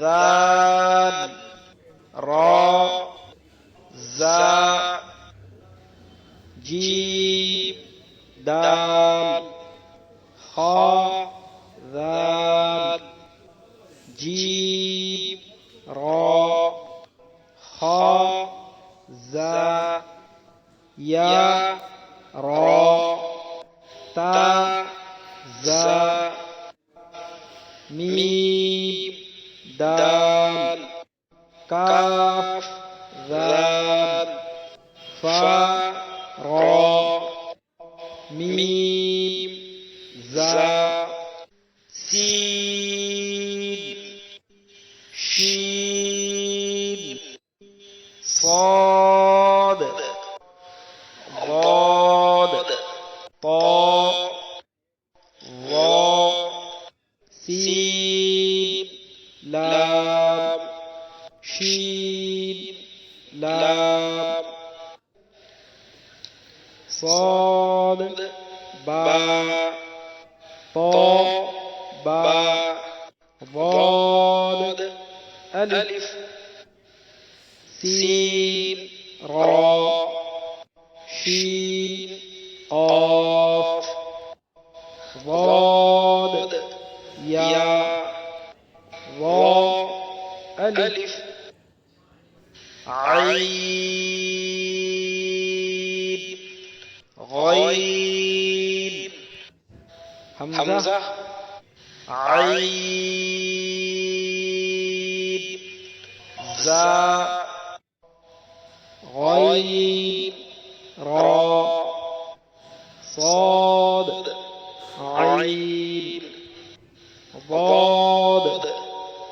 ذال را زا جيم دال خا ذال جيم را خا زا يا را تا زا ميم دال كاف ذال فا را ميم زا سين شين صاد ضاد طاء ظاء سين لام شين لام صاد باء طاء باء ضاد ألف سين راء شين قاف ضاد ياء ظاء ألف عين غين همزة عين زاء غين راء صاد عين ضاد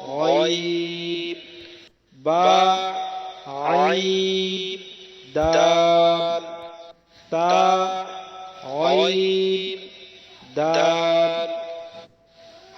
غين باء عين دال تاء غين دال